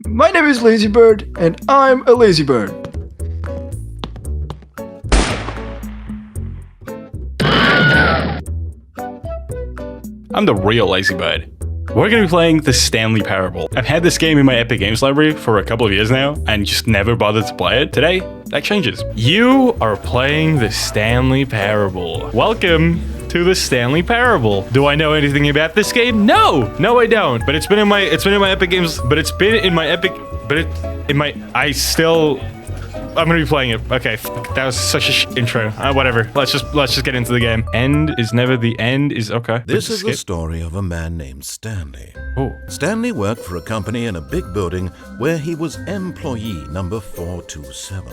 My name is Lzybird, and I'm a Lzybird. I'm the real Lzybird. We're gonna be playing the Stanley Parable. I've had this game in my Epic Games library for a couple of years now, and just never bothered to play it. Today, that changes. You are playing the Stanley Parable. Welcome to the Stanley Parable. Do I know anything about this game? No, I don't. But it's been in my Epic Games. I'm gonna be playing it. Okay, that was such a intro. Whatever. Let's just get into the game. End is never the end. Is okay. This is the story of a man named Stanley. Oh. Stanley worked for a company in a big building where he was employee number 427.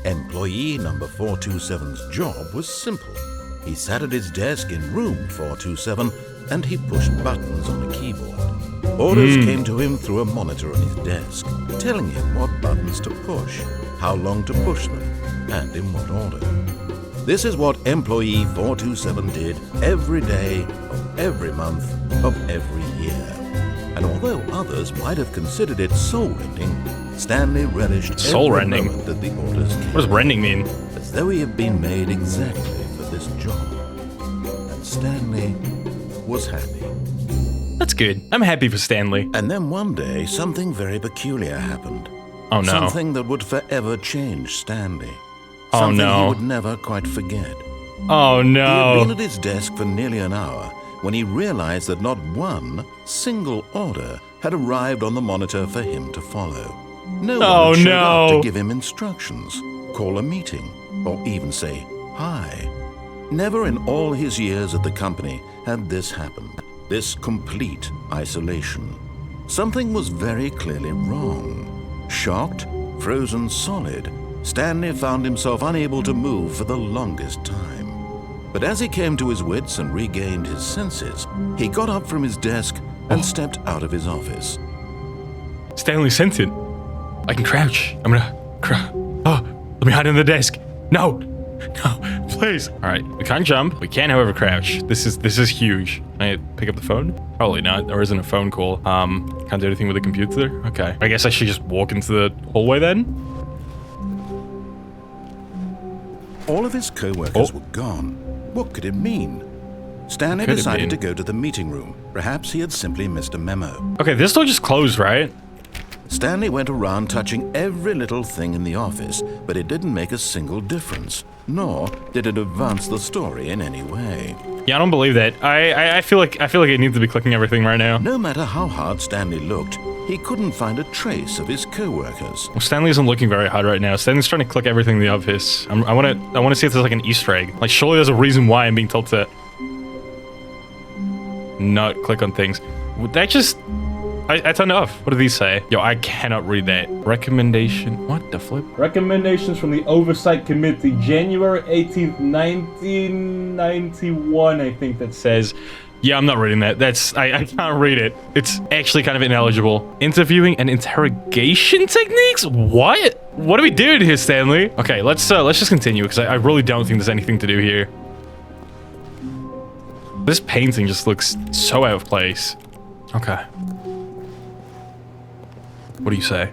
Employee number 427's job was simple. He sat at his desk in room 427 and he pushed buttons on a keyboard. Orders came to him through a monitor on his desk, telling him what buttons to push, how long to push them, and in what order. This is what employee 427 did every day of every month of every year. And although others might have considered it soul-rending, Stanley relished every moment that the orders came. What does rending mean? As though he had been made exactly for this job. And Stanley was happy. That's good. I'm happy for Stanley. And then one day, something very peculiar happened. Oh no. Something that would forever change Stanley. Oh Something no. he would never quite forget. Oh He had no. been at his desk for nearly an hour when he realized that not one single order had arrived on the monitor for him to follow. No one had showed up to give him instructions, call a meeting, or even say hi. Never in all his years at the company had this happened. This complete isolation. Something was very clearly wrong. Shocked, frozen solid, Stanley found himself unable to move for the longest time. But as he came to his wits and regained his senses, he got up from his desk and stepped out of his office. Stanley sent it. I can crouch. I'm gonna crouch. Oh, let me hide in the desk. No, please. All right, we can't jump. We can, however, crouch. This is huge. Can I pick up the phone? Probably not. There isn't a phone call. Can't do anything with the computer. Okay. I guess I should just walk into the hallway then. All of his co-workers were gone. What could it mean? Stanley decided to go to the meeting room. Perhaps he had simply missed a memo. Okay, this door just closed, right? Stanley went around touching every little thing in the office, but it didn't make a single difference, nor did it advance the story in any way. Yeah, I don't believe that. I feel like I need to be clicking everything right now. No matter how hard Stanley looked, he couldn't find a trace of his co-workers. Well, Stanley isn't looking very hard right now. Stanley's trying to click everything in the office. I want to see if there's like an Easter egg. Like, surely there's a reason why I'm being told to not click on things. Would that just... I turned it off. What do these say? Yo, I cannot read that. Recommendation. What the flip? Recommendations from the Oversight Committee, January 18th, 1991, I think that says. Yeah, I'm not reading that. I can't read it. It's actually kind of ineligible. Interviewing and interrogation techniques? What? What are we doing here, Stanley? Okay, let's just continue, because I really don't think there's anything to do here. This painting just looks so out of place. Okay. What do you say?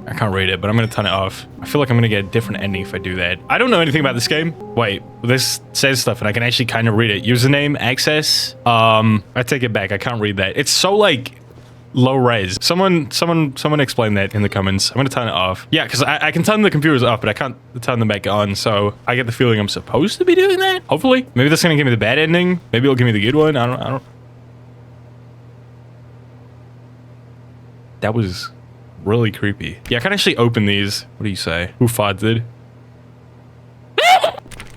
I can't read it, but I'm gonna turn it off. I feel like I'm gonna get a different ending if I do that. I don't know anything about this game. Wait, this says stuff and I can actually kind of read it. Username, access. I take it back. I can't read that. It's so like low res. Someone explain that in the comments. I'm gonna turn it off. Yeah, because I can turn the computers off, but I can't turn them back on. So I get the feeling I'm supposed to be doing that. Hopefully, maybe that's gonna give me the bad ending. Maybe it'll give me the good one. I don't. That was really creepy. Yeah, I can actually open these. What do you say? Who farted?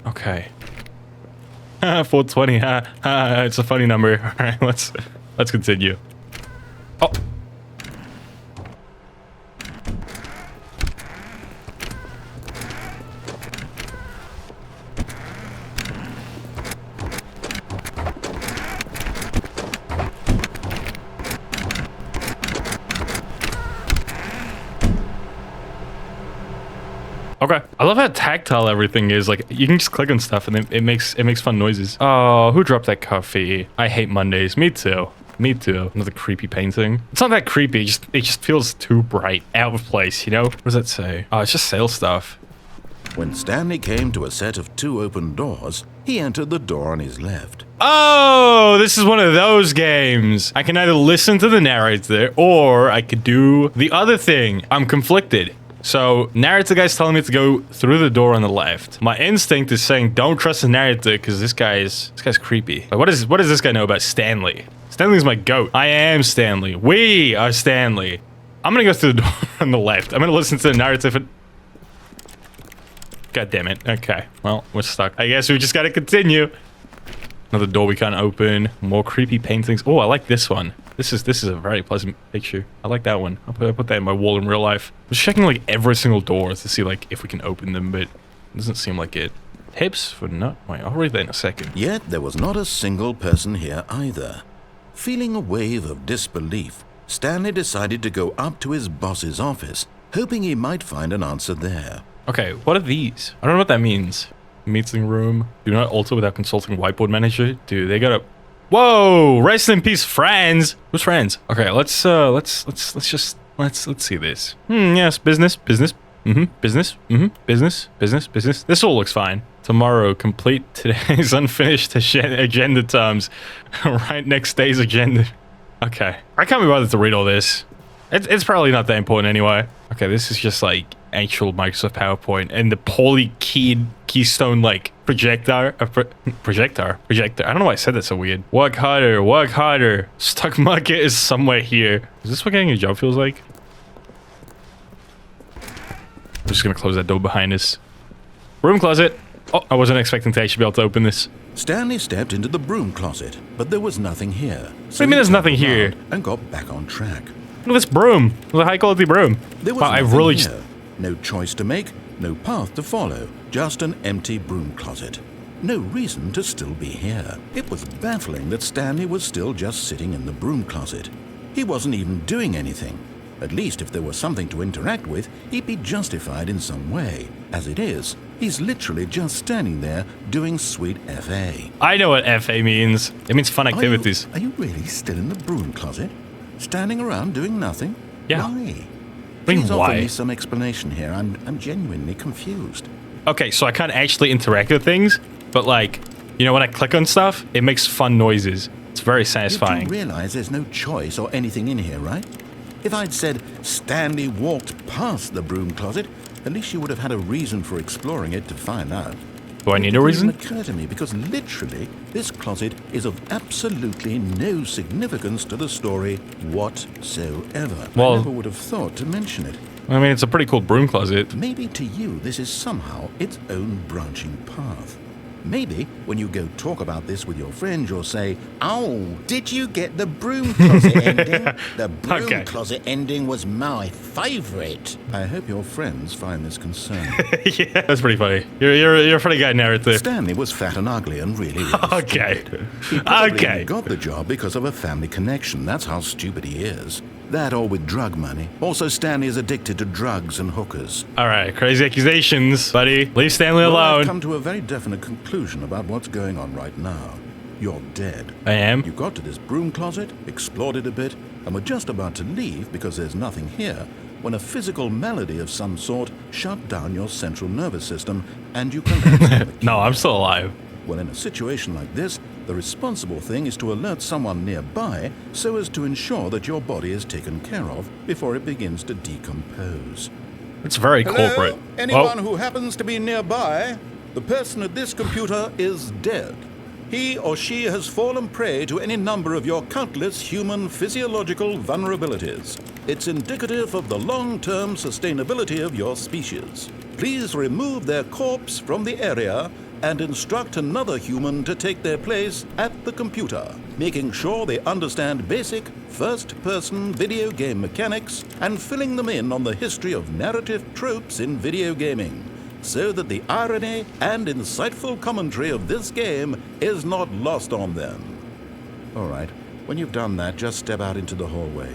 Okay. 420. It's a funny number. All right, let's continue. Oh. Okay. I love how tactile everything is. Like, you can just click on stuff and it makes fun noises. Oh, who dropped that coffee? I hate Mondays. Me too. Me too. Another creepy painting. It's not that creepy. It just feels too bright, out of place, you know? What does that say? Oh, it's just sales stuff. When Stanley came to a set of 2 open doors, he entered the door on his left. Oh, this is one of those games. I can either listen to the narrator or I could do the other thing. I'm conflicted. So, narrator guy's telling me to go through the door on the left. My instinct is saying don't trust the narrator because this guy's creepy. Like, what does this guy know about Stanley? Stanley's my goat. I am Stanley. We are Stanley. I'm gonna go through the door on the left. I'm gonna listen to the narrative. God damn it. Okay. Well, we're stuck. I guess we just gotta continue. Another door we can't open. More creepy paintings. Oh, I like this one. This is a very pleasant picture. I like that one. I'll put that in my wall in real life. I'm just checking like every single door to see like if we can open them, but it doesn't seem like it. Tips for nut. Wait, I'll read that in a second. Yet there was not a single person here either. Feeling a wave of disbelief, Stanley decided to go up to his boss's office, hoping he might find an answer there. Okay, what are these? I don't know what that means. Meeting room. Do not alter without consulting whiteboard manager. Dude, they got a... Whoa! Rest in peace, friends. Who's friends? Okay, let's see this. Yes, business. Business. Business. Business. This all looks fine. Tomorrow, complete today's unfinished agenda terms. Right next day's agenda. Okay. I can't be bothered to read all this. It's probably not that important anyway. Okay, this is just like actual Microsoft PowerPoint and the poorly keyed keystone like projector. Projector. I don't know why I said that so weird. Work harder. Stock market is somewhere here. Is this what getting a job feels like? I'm just gonna close that door behind us. Room closet. Oh, I wasn't expecting to actually be able to open this. Stanley stepped into the broom closet, but there was nothing here. What do you mean there's nothing here? And got back on track. Look at this broom. It's a high quality broom. There was nothing here. No choice to make, no path to follow, just an empty broom closet. No reason to still be here. It was baffling that Stanley was still just sitting in the broom closet. He wasn't even doing anything. At least if there was something to interact with, he'd be justified in some way. As it is, he's literally just standing there doing sweet FA. I know what FA means. It means fun activities. Are you really still in the broom closet? Standing around doing nothing? Yeah. Why? Please offer me some explanation here. I'm genuinely confused. Okay, so I can't actually interact with things, but like, you know, when I click on stuff, it makes fun noises. It's very satisfying. You do realize there's no choice or anything in here, right? If I'd said Stanley walked past the broom closet, at least you would have had a reason for exploring it to find out. Do I need a reason? It didn't occur to me because literally this closet is of absolutely no significance to the story whatsoever. Well, I never would have thought to mention it. I mean, it's a pretty cool broom closet. Maybe to you this is somehow its own branching path. Maybe when you go talk about this with your friends, you'll say, "Oh, did you get the broom closet ending? The broom closet ending was my favorite." I hope your friends find this concerning. Yeah, that's pretty funny. You're a funny guy, narrator. Stanley was fat and ugly and really okay. stupid. He probably got the job because of a family connection. That's how stupid he is. That or with drug money. Also, Stanley is addicted to drugs and hookers. All right, crazy accusations, buddy. Leave Stanley alone. I've come to a very definite conclusion about what's going on right now. You're dead. I am? You got to this broom closet, explored it a bit, and were just about to leave because there's nothing here, when a physical malady of some sort shut down your central nervous system, and you collapsed. No, I'm still alive. Well, in a situation like this, the responsible thing is to alert someone nearby so as to ensure that your body is taken care of before it begins to decompose. It's very corporate. Anyone who happens to be nearby, the person at this computer is dead. He or she has fallen prey to any number of your countless human physiological vulnerabilities. It's indicative of the long-term sustainability of your species. Please remove their corpse from the area and instruct another human to take their place at the computer, making sure they understand basic first-person video game mechanics and filling them in on the history of narrative tropes in video gaming, so that the irony and insightful commentary of this game is not lost on them. All right, when you've done that, just step out into the hallway.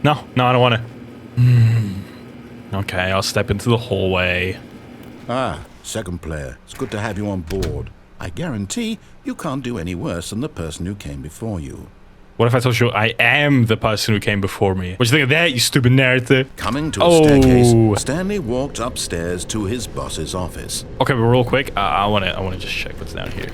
No, I don't want to. Okay, I'll step into the hallway. Ah, second player, it's good to have you on board. I guarantee you can't do any worse than the person who came before you. What if I told you I am the person who came before me? What do you think of that, you stupid narrator? Coming to a staircase, Stanley walked upstairs to his boss's office. Okay, but real quick, I wanna just check what's down here.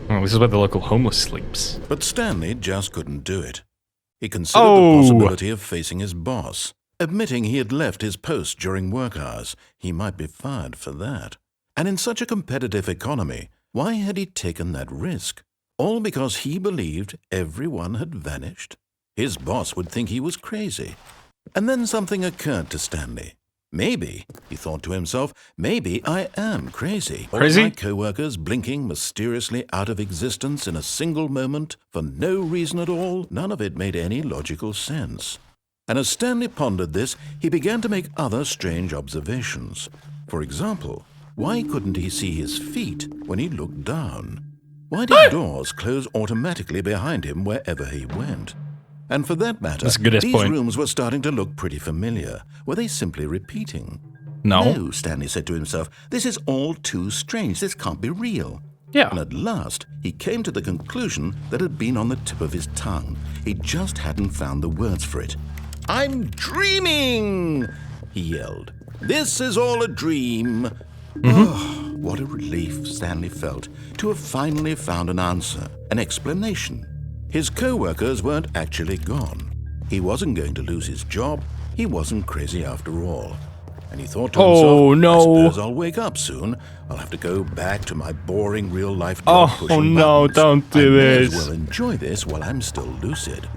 Oh, this is where the local homeless sleeps. But Stanley just couldn't do it. He considered the possibility of facing his boss. Admitting he had left his post during work hours, he might be fired for that. And in such a competitive economy, why had he taken that risk? All because he believed everyone had vanished? His boss would think he was crazy. And then something occurred to Stanley. Maybe, he thought to himself, maybe I am crazy. Crazy? All my co-workers blinking mysteriously out of existence in a single moment for no reason at all. None of it made any logical sense. And as Stanley pondered this, he began to make other strange observations. For example, why couldn't he see his feet when he looked down? Why did doors close automatically behind him wherever he went? And for that matter, these rooms were starting to look pretty familiar. Were they simply repeating? No, Stanley said to himself, this is all too strange. This can't be real. Yeah. And at last, he came to the conclusion that had been on the tip of his tongue. He just hadn't found the words for it. I'm dreaming, he yelled. This is all a dream. Oh, what a relief Stanley felt to have finally found an answer, an explanation. His co-workers weren't actually gone. He wasn't going to lose his job. He wasn't crazy after all. And he thought to himself, I suppose I'll wake up soon. I'll have to go back to my boring real-life job pushing buttons. Don't do this. I may as well enjoy this while I'm still lucid.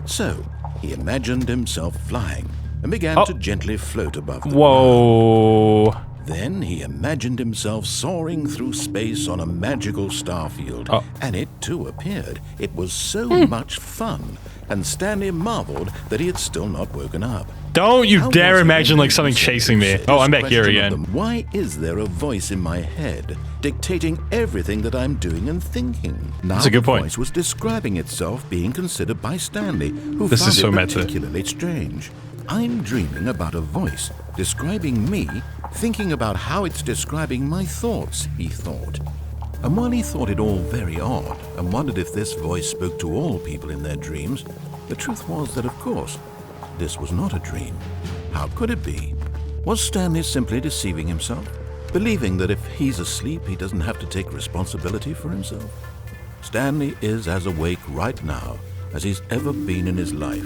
So, he imagined himself flying and began to gently float above the ground. Then he imagined himself soaring through space on a magical starfield, and it too appeared. It was so much fun, and Stanley marveled that he had still not woken up. Don't you dare imagine like something chasing me. Oh, I'm back here again. Why is there a voice in my head dictating everything that I'm doing and thinking? Now That's a good point. The voice was describing itself being considered by Stanley, who This found is so it meta. particularly strange. I'm dreaming about a voice describing me, thinking about how it's describing my thoughts, he thought. And while he thought it all very odd and wondered if this voice spoke to all people in their dreams, the truth was that, of course, this was not a dream. How could it be? Was Stanley simply deceiving himself, believing that if he's asleep, he doesn't have to take responsibility for himself? Stanley is as awake right now as he's ever been in his life.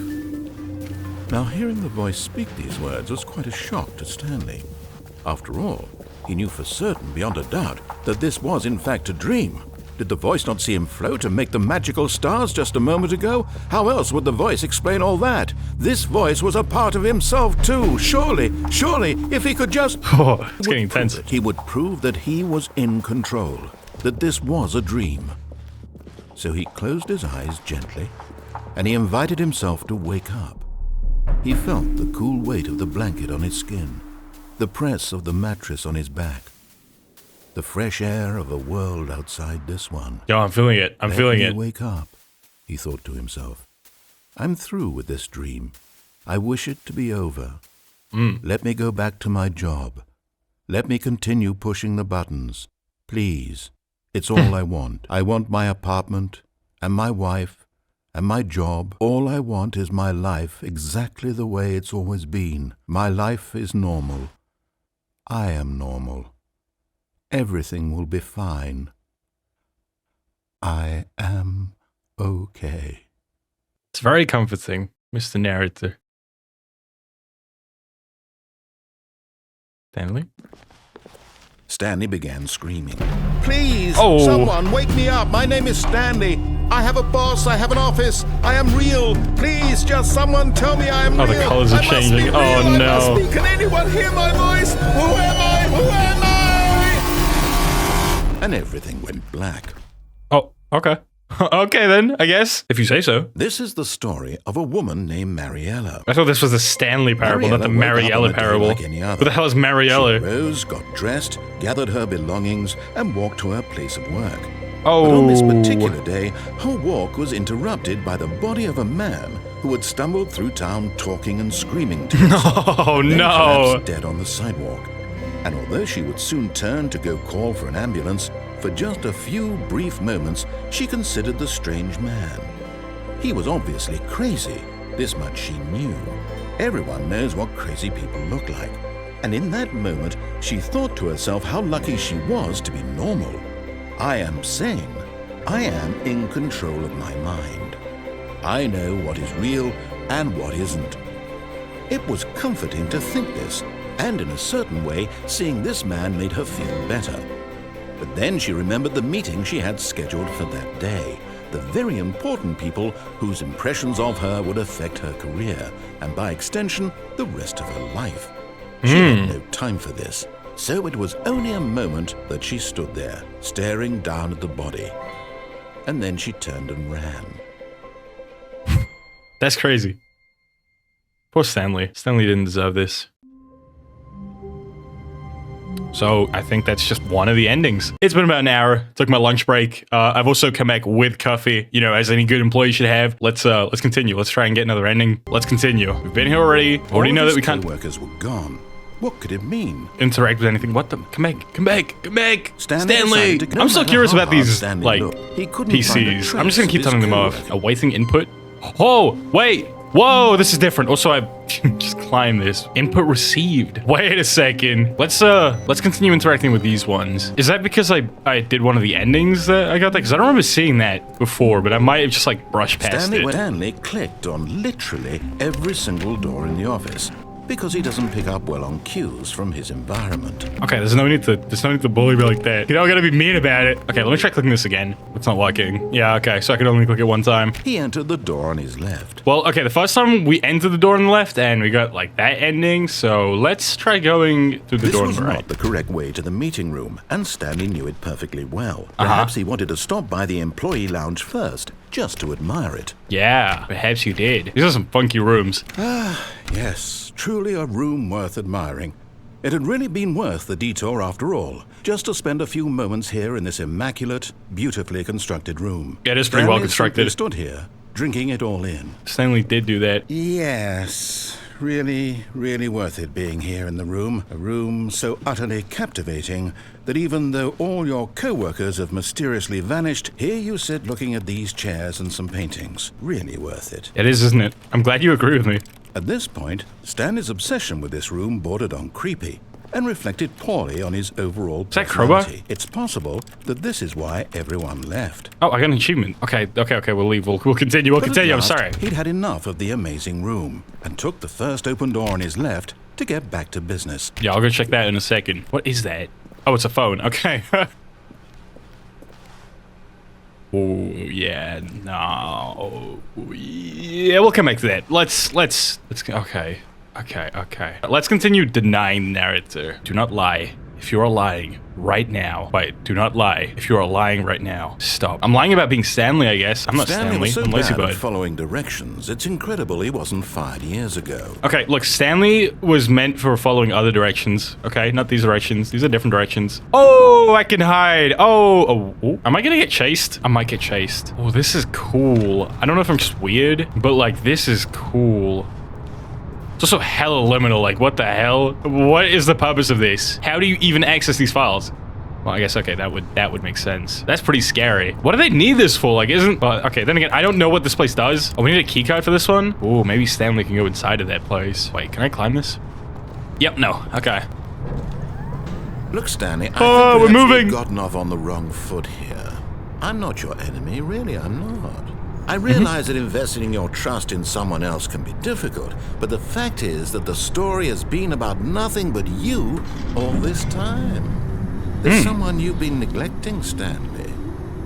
Now, hearing the voice speak these words was quite a shock to Stanley. After all, he knew for certain, beyond a doubt, that this was in fact a dream. Did the voice not see him float and make the magical stars just a moment ago? How else would the voice explain all that? This voice was a part of himself too. Surely, if he could just... Oh, it's getting intense. He would prove that he was in control, that this was a dream. So he closed his eyes gently, and he invited himself to wake up. He felt the cool weight of the blanket on his skin, the press of the mattress on his back, the fresh air of a world outside this one. Yo, I'm feeling it. I'm feeling it. Let me wake up, he thought to himself. I'm through with this dream. I wish it to be over. Let me go back to my job. Let me continue pushing the buttons. Please. It's all I want. I want my apartment and my wife and my job. All I want is my life exactly the way it's always been. My life is normal. I am normal. Everything will be fine. I am okay. It's very comforting, Mr. Narrator. Stanley? Stanley began screaming. Please, someone wake me up. My name is Stanley. I have a boss. I have an office. I am real. Please, just someone tell me I am real. Oh, the colors are changing. Oh, no. Can anyone hear my voice? Who am I? Who am I? And everything went black. Oh, okay. Okay, then, I guess. If you say so. This is the story of a woman named Mariella. I thought this was the Stanley parable, not the Mariella parable. Like any other. What the hell is Mariella? She rose, got dressed, gathered her belongings, and walked to her place of work. Oh. But on this particular day, her walk was interrupted by the body of a man who had stumbled through town talking and screaming to himself. Oh, then no. collapsed dead on the sidewalk. And although she would soon turn to go call for an ambulance, for just a few brief moments, she considered the strange man. He was obviously crazy. This much she knew. Everyone knows what crazy people look like. And in that moment, she thought to herself how lucky she was to be normal. I am sane. I am in control of my mind. I know what is real and what isn't. It was comforting to think this, and in a certain way, seeing this man made her feel better. But then she remembered the meeting she had scheduled for that day, the very important people whose impressions of her would affect her career, and by extension, the rest of her life. She had no time for this, so it was only a moment that she stood there, staring down at the body. And then she turned and ran. That's crazy. Poor Stanley. Stanley didn't deserve this. So I think that's just one of the endings. It's been about an hour. Took my lunch break. I've also come back with coffee, you know, as any good employee should have. Let's continue. Let's try and get another ending. Let's continue. We've been here already. Already know that we can't. Workers were gone. What could it mean? Interact with anything. What the? Come back. Come back. Come back. Stanley! I'm so curious about these, like, he couldn't find a PCs. trace I'm just gonna keep of his turning them off. coworker. Awaiting input. Oh, wait. Whoa, this is different. Also, I just climbed this. Input received. Wait a second. Let's continue interacting with these ones. Is that because I did one of the endings that I got there? Because I don't remember seeing that before, but I might have just like brushed past it. Stanley clicked on literally every single door in the office because he doesn't pick up well on cues from his environment. Okay, there's no need to bully me like that. You know, I gotta be mean about it. Okay, let me try clicking this again. It's not working. Yeah, okay, so I could only click it one time. He entered the door on his left. Well, okay, the first time we entered the door on the left and we got like that ending, so let's try going through the door on This the was right. not the correct way to the meeting room, and Stanley knew it perfectly well. Perhaps he wanted to stop by the employee lounge first, just to admire it. Yeah, perhaps you did. These are some funky rooms. Yes, truly a room worth admiring. It had really been worth the detour after all, just to spend a few moments here in this immaculate, beautifully constructed room. Yeah, it is pretty well constructed. Stood here, drinking it all in. Stanley did do that. Yes, really, really worth it being here in the room. A room so utterly captivating that even though all your co-workers have mysteriously vanished, here you sit looking at these chairs and some paintings. Really worth it. It is, isn't it? I'm glad you agree with me. At this point, Stanley's obsession with this room bordered on creepy and reflected poorly on his overall that crowbar? personality. It's possible that this is why everyone left. Oh, I got an achievement. Okay, we'll leave. We'll continue. But at I'm last, sorry. He'd had enough of the amazing room and took the first open door on his left to get back to business. Yeah, I'll go check that in a second. What is that? Oh, it's a phone. Okay. Oh, yeah, no. Yeah, we'll come back to that. Let's okay. Let's continue denying the narrator. Do not lie. If you are lying right now. Wait, do not lie. If you are lying right now, stop. I'm lying about being Stanley, I guess. I'm not Stanley. Was so I'm bad Lzybird. at following directions, it's incredible he wasn't fired years ago. Okay, look, Stanley was meant for following other directions, okay? Not these directions. These are different directions. Oh, I can hide. Oh. Am I gonna get chased? I might get chased. Oh, this is cool. I don't know if I'm just weird, but like, this is cool. It's also hella liminal, like, what the hell? What is the purpose of this? How do you even access these files? Well, I guess, okay, that would make sense. That's pretty scary. What do they need this for? Like, okay, then again, I don't know what this place does. Oh, we need a key card for this one? Oh, maybe Stanley can go inside of that place. Wait, can I climb this? Yep, no, okay. Look, Stanley, I think we're perhaps moving. We've gotten off on the wrong foot here. I'm not your enemy, really, I'm not. I realize that investing your trust in someone else can be difficult, but the fact is that the story has been about nothing but you all this time. There's someone you've been neglecting, Stanley.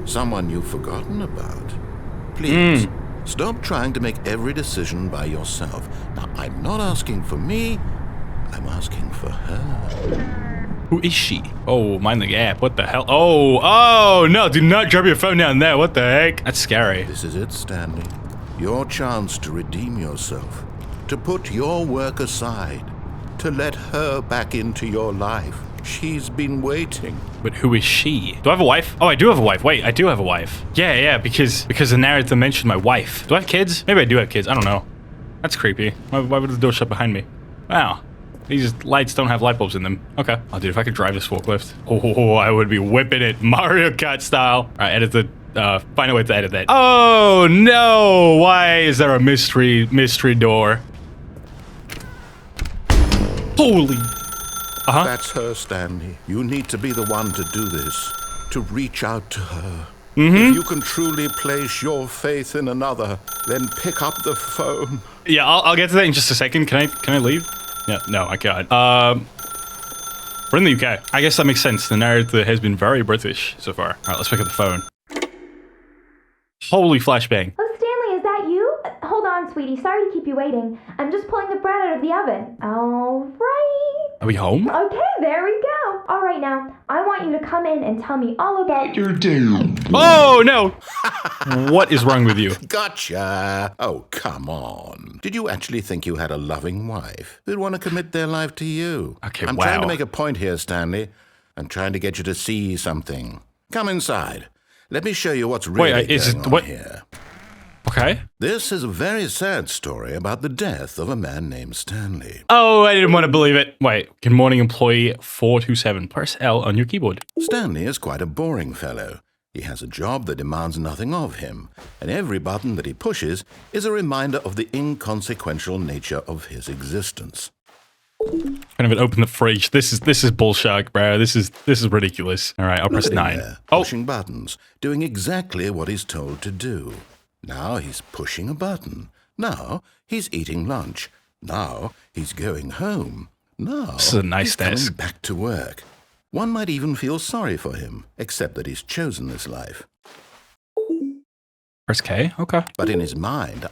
Someone you've forgotten about. Please, stop trying to make every decision by yourself. Now, I'm not asking for me, I'm asking for her. Who is she? Oh, mind the gap. What the hell? Oh, no, do not drop your phone down there. What the heck? That's scary. This is it, Stanley. Your chance to redeem yourself. To put your work aside. To let her back into your life. She's been waiting. But who is she? Do I have a wife? Oh, I do have a wife. Wait, I do have a wife. Yeah, because the narrator mentioned my wife. Do I have kids? Maybe I do have kids. I don't know. That's creepy. Why would the door shut behind me? Wow. These lights don't have light bulbs in them. Okay. Oh, dude, if I could drive this forklift. Oh, I would be whipping it Mario Kart style. All right, edit the... find a way to edit that. Oh, no! Why is there a mystery door? Holy... That's her, Stanley. You need to be the one to do this. To reach out to her. If you can truly place your faith in another, then pick up the phone. Yeah, I'll get to that in just a second. Can I leave? Yeah, no, I can't. We're in the UK. I guess that makes sense. The narrative has been very British so far. All right, let's pick up the phone. Holy flashbang. Oh, Stanley, is that you? Hold on, sweetie. Sorry to keep you waiting. I'm just pulling the bread out of the oven. All right. Are we home? Okay, there we go. All right, now, I want you to come in and tell me all about... You're doomed. Oh, no. What is wrong with you? Gotcha. Oh, come on. Did you actually think you had a loving wife who'd want to commit their life to you? Okay, I'm wow. trying to make a point here, Stanley. I'm trying to get you to see something. Come inside. Let me show you what's really going on here. Okay. This is a very sad story about the death of a man named Stanley. Oh, I didn't want to believe it. Wait, good morning, employee 427. Press L on your keyboard. Stanley is quite a boring fellow. He has a job that demands nothing of him, and every button that he pushes is a reminder of the inconsequential nature of his existence. Can't even open the fridge. This is bullshit, bro. This is ridiculous. All right, I'll press 9. There, pushing buttons, doing exactly what he's told to do. Now he's pushing a button. Now he's eating lunch. Now he's going home. Now This is a nice he's coming desk. back to work. One might even feel sorry for him, except that he's chosen this life. Press K. Okay. But in his mind,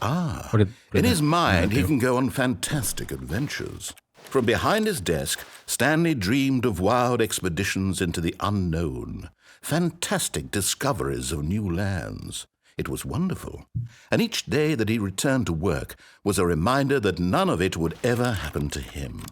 in his mind, he can go on fantastic adventures. From behind his desk, Stanley dreamed of wild expeditions into the unknown, fantastic discoveries of new lands. It was wonderful, and each day that he returned to work was a reminder that none of it would ever happen to him.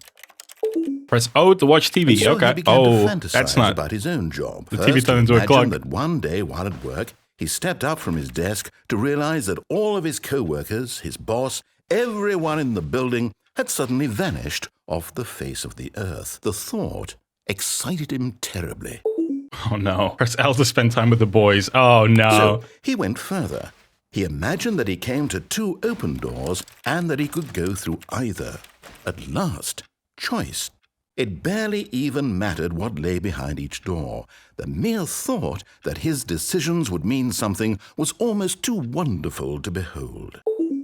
Press O to watch TV. And so Okay. he began to Oh, fantasize that's not. about his own job. The First, TV turned into a he clock. imagined that one day while at work, he stepped up from his desk to realize that all of his co-workers, his boss, everyone in the building had suddenly vanished off the face of the earth. The thought excited him terribly. Oh no. Press L to spend time with the boys. Oh no. So he went further. He imagined that he came to 2 open doors and that he could go through either. At last, choice. It barely even mattered what lay behind each door. The mere thought that his decisions would mean something was almost too wonderful to behold.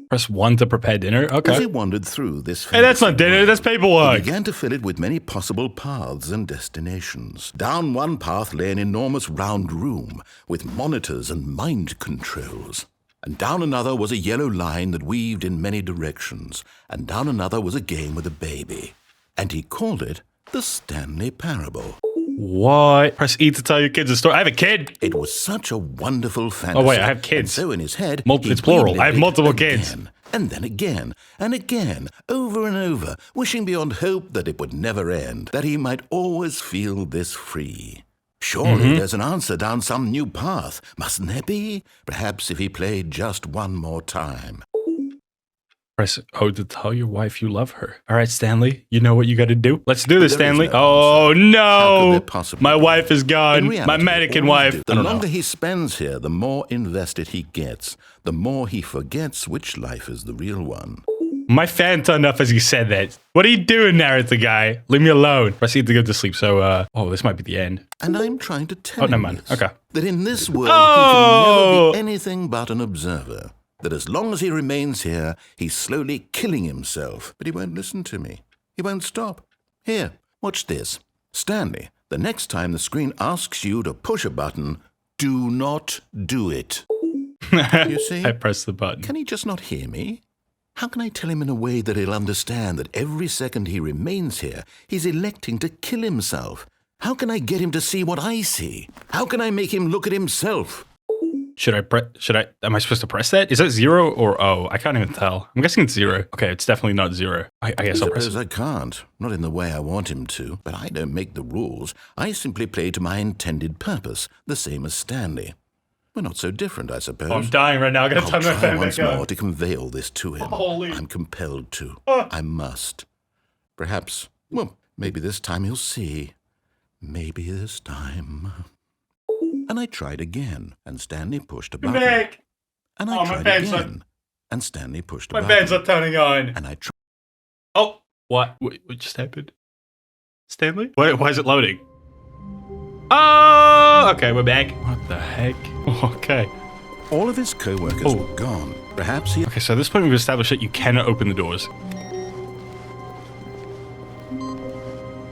Press 1 to prepare dinner. As Okay. he wandered through this Hey, that's not dinner. That's he paperwork. began to fill it with many possible paths and destinations. Down one path lay an enormous round room with monitors and mind controls. And down another was a yellow line that weaved in many directions. And down another was a game with a baby. And he called it the Stanley Parable. What? Press E to tell your kids a story. I have a kid. It was such a wonderful fantasy. Oh, wait, I have kids. And so in his head, It's plural. I have multiple kids. And then again, and again, over and over, wishing beyond hope that it would never end, that he might always feel this free. Surely there's an answer down some new path, mustn't there be? Perhaps if he played just one more time. Press O to tell your wife you love her. All right, Stanley, you know what you got to do. Let's do this, There is Stanley. no Oh, How could no. there possibly My be? wife is In gone. reality, My mannequin all wife. he I The don't know. longer he spends here, the more invested he gets, the more he forgets which life is the real one. My fan turned off as he said that. What are you doing, narrator guy? Leave me alone. Press E to go to sleep. So, oh, this might be the end. And I'm trying to tell never him mind. this, Okay. that in this world he Oh! can never be anything but an observer. That as long as he remains here, he's slowly killing himself. But he won't listen to me. He won't stop. Here, watch this. Stanley, the next time the screen asks you to push a button, do not do it. You see? I pressed the button. Can he just not hear me? How can I tell him in a way that he'll understand that every second he remains here, he's electing to kill himself? How can I get him to see what I see? How can I make him look at himself? Am I supposed to press that? Is that 0 or O? I can't even tell. I'm guessing it's 0. Okay, it's definitely not 0. I guess I I'll press suppose it. I can't, not in the way I want him to, but I don't make the rules. I simply play to my intended purpose, the same as Stanley. We're not so different, I suppose. Oh, I'm dying right now. I gotta I'll turn my try phone once back more on. to convey all this to him. Holy- I'm compelled to. I must. Perhaps Well, maybe this time he'll see. Maybe this time. And I tried again, and Stanley pushed a button. Back. And I tried again, and Stanley pushed a button. My fans are turning on. And I tried. Oh, what? What just happened? Stanley? Why is it loading? Oh, okay, we're back. What the heck? Okay. All of his co-workers were gone. Perhaps he... Okay, so at this point we've established that you cannot open the doors.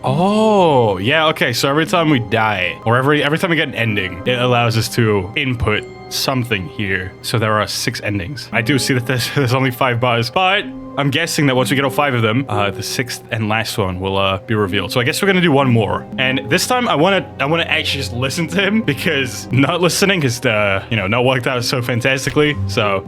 Oh, yeah, okay, so every time we die, or every time we get an ending, it allows us to input something here. So there are 6 endings. I do see that there's only 5 bars, but I'm guessing that once we get all 5 of them, the 6th and last one will be revealed. So I guess we're gonna do one more. And this time I wanna actually just listen to him, because not listening has, not worked out so fantastically, so...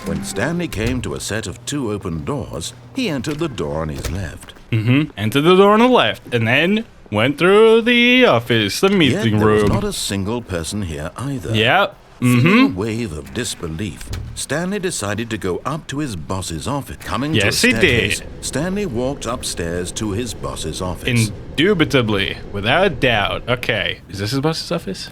When Stanley came to a set of 2 open doors, he entered the door on his left. Entered the door on the left, and then went through the office, the meeting Yet there was room. not a single person here either. Yep. Feeling a wave of disbelief, Stanley decided to go up to his boss's office. Coming to a Yes, he staircase, did. Stanley walked upstairs to his boss's office. Indubitably, without a doubt. Okay, is this his boss's office?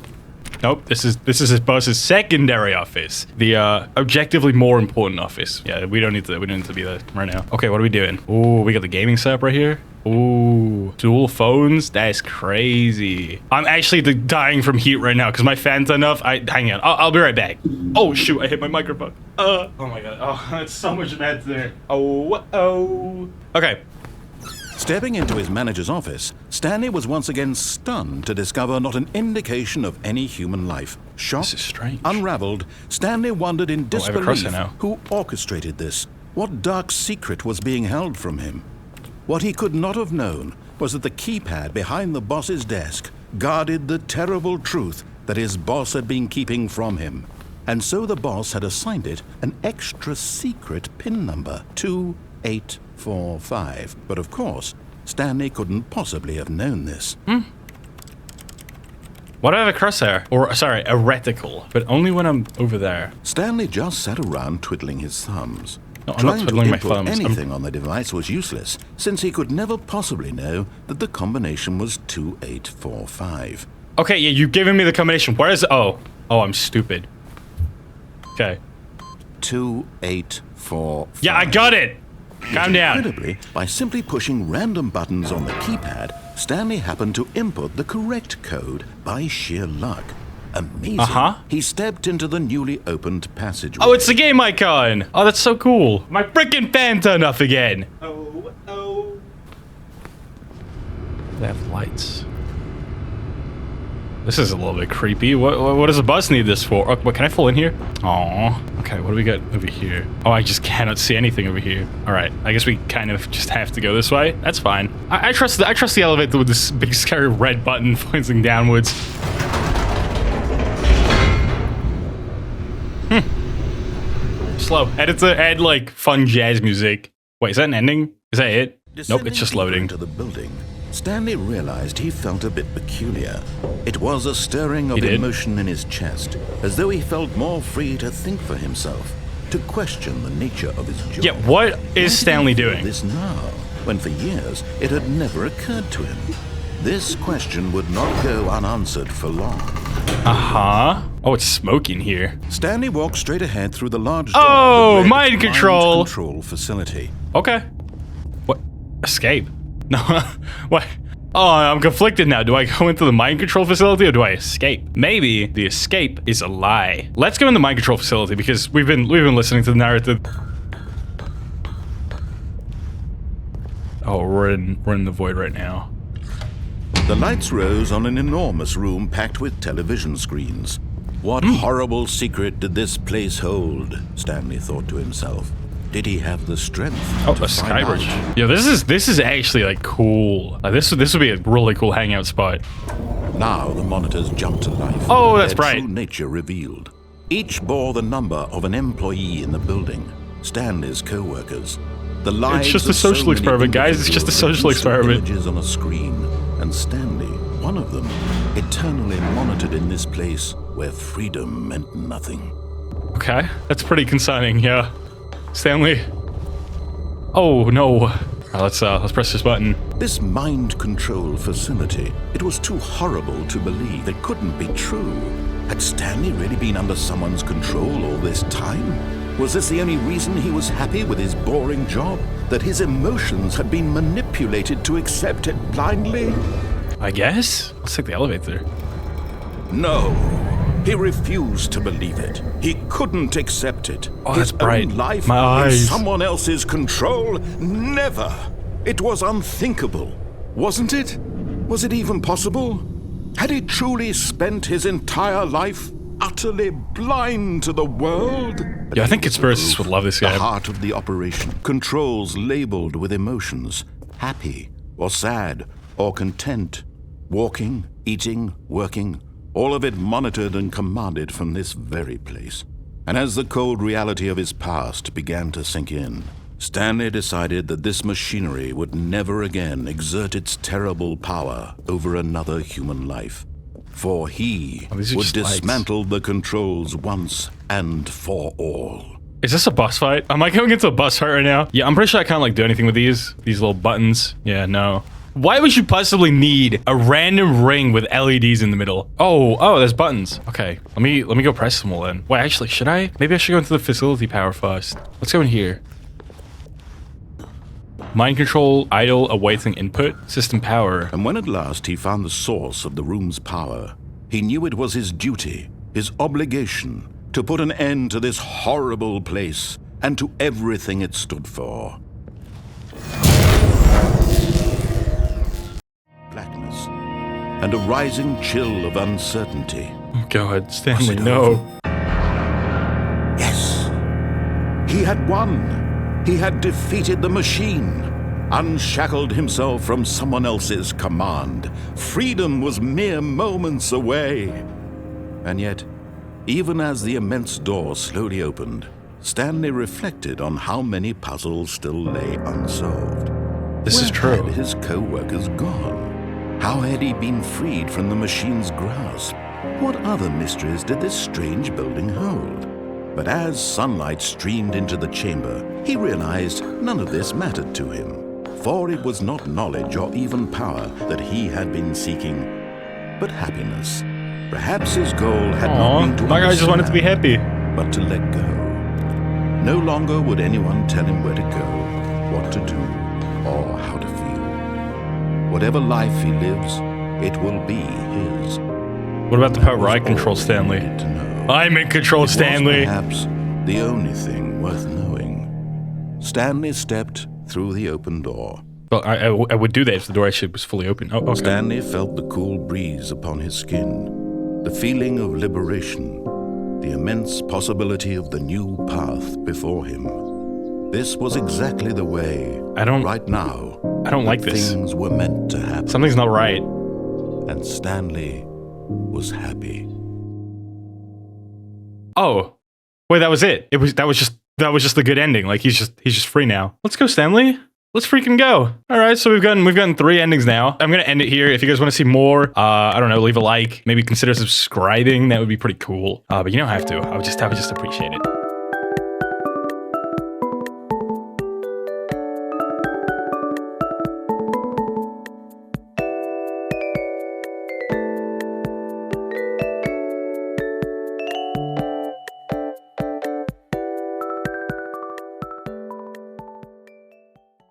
Nope, this is his boss's secondary office. The objectively more important office. Yeah, we don't need to be there right now. Okay, what are we doing? Ooh, we got the gaming setup right here. Ooh, dual phones. That's crazy. I'm actually dying from heat right now because my fan's enough. Hang on. I'll be right back. Oh shoot, I hit my microphone. Oh my god. Oh, that's so much mad there. Oh. Okay. Stepping into his manager's office, Stanley was once again stunned to discover not an indication of any human life. Shocked, This is strange. unraveled, Stanley wondered in I have a disbelief cursor now. who orchestrated this. What dark secret was being held from him? What he could not have known was that the keypad behind the boss's desk guarded the terrible truth that his boss had been keeping from him. And so the boss had assigned it an extra secret PIN number, 2845. But of course, Stanley couldn't possibly have known this. Why do I have a crosshair? Or, sorry, a reticle. But only when I'm over there. Stanley just sat around twiddling his thumbs. No, I'm not Trying to twiddling my input thumbs. anything on the device was useless, since he could never possibly know that the combination was 2845. Okay, yeah, you've given me the combination. Where is it? Oh, I'm stupid. Okay. 2845. Yeah, I got it. Calm down. Incredibly, by simply pushing random buttons on the keypad, Stanley happened to input the correct code by sheer luck. Amazing. He stepped into the newly opened passageway. Oh, it's the game icon. Oh, that's so cool. My freaking fan turned off again. Oh. They have lights. This is a little bit creepy. What does the bus need this for? Oh, what, can I fall in here? Aw. Okay, what do we got over here? Oh, I just cannot see anything over here. All right, I guess we kind of just have to go this way. That's fine. I trust the elevator with this big scary red button pointing downwards. Slow. Editor, add like fun jazz music. Wait, is that an ending? Is that it? Nope, it's just loading. Into the building, Stanley realized he felt a bit peculiar. It was a stirring of emotion in his chest, as though he felt more free to think for himself, to question the nature of his job. Yeah, what is Stanley doing? This now, when for years it had never occurred to him. This question would not go unanswered for long. Oh, it's smoking here. Stanley walked straight ahead through the large door. Oh, mind control. Mind control facility. Okay. What? Escape? No. What? Oh, I'm conflicted now. Do I go into the mind control facility or do I escape? Maybe the escape is a lie. Let's go in the mind control facility because we've been listening to the narrative. Oh, we're in the void right now. The lights rose on an enormous room packed with television screens. What horrible secret did this place hold? Stanley thought to himself. Did he have the strength Oh, to a find skybridge. out? Yeah, this is actually like cool. Like, this would be a really cool hangout spot. Now the monitors jumped to life. Oh, that's their bright. true nature revealed. Each bore the number of an employee in the building. Stanley's co-workers. The lives It's just a of so social many experiment, guys. It's just a individuals social were instant experiment. Images on a screen, and Stanley, one of them, eternally monitored in this place where freedom meant nothing. Okay, that's pretty concerning. Yeah, Stanley. Oh no. Let's press this button. This mind control facility, it was too horrible to believe. It couldn't be true. Had Stanley really been under someone's control all this time? Was this the only reason he was happy with his boring job? That his emotions had been manipulated to accept it blindly? I guess. Let's take the elevator. No. He refused to believe it. He couldn't accept it. Oh, His that's bright. own life My in eyes. someone else's control? Never. It was unthinkable, wasn't it? Was it even possible? Had he truly spent his entire life utterly blind to the world? Yeah, I think conspiracists would love this The game. heart of the operation. Controls labeled with emotions. Happy or sad or content. Walking, eating, working. All of it monitored and commanded from this very place. And as the cold reality of his past began to sink in, Stanley decided that this machinery would never again exert its terrible power over another human life. For he these are would just lights. dismantle the controls once and for all. Is this a boss fight? Am I going into a boss fight right now? Yeah, I'm pretty sure I can't like do anything with these little buttons. Yeah, no. Why would you possibly need a random ring with LEDs in the middle? Oh, there's buttons. Okay, let me go press them all then. Wait, actually, should I? Maybe I should go into the facility power first. Let's go in here. Mind control, idle, awaiting input, system power. And when at last he found the source of the room's power, he knew it was his duty, his obligation, to put an end to this horrible place and to everything it stood for. Blackness and a rising chill of uncertainty. Oh God, Stanley, Was it no. over? Yes, he had won. He had defeated the machine, unshackled himself from someone else's command. Freedom was mere moments away. And yet, even as the immense door slowly opened, Stanley reflected on how many puzzles still lay unsolved. This is true. Where had his co-workers gone? How had he been freed from the machine's grasp? What other mysteries did this strange building hold? But as sunlight streamed into the chamber, he realized none of this mattered to him. For it was not knowledge or even power that he had been seeking, but happiness. Perhaps his goal had not been to my guy just wanted to be understand, happy. but to let go. No longer would anyone tell him where to go, what to do, or how to feel. Whatever life he lives, it will be his. What about the part where I Was control all he Stanley? needed to know. I'm in control, It Stanley. was perhaps the only thing worth knowing. Stanley stepped through the open door. Well, I would do that if the door actually was fully open. Oh, okay. Stanley felt the cool breeze upon his skin, the feeling of liberation, the immense possibility of the new path before him. This was exactly the way, right now, I don't like that this. things were meant to happen. Something's not right. And Stanley was happy. Oh, wait, that was it. That was just the good ending. Like he's just free now. Let's go, Stanley. Let's freaking go. All right, so we've gotten 3 endings now. I'm gonna end it here. If you guys want to see more, I don't know, leave a like. Maybe consider subscribing. That would be pretty cool. But you don't have to. I would just appreciate it.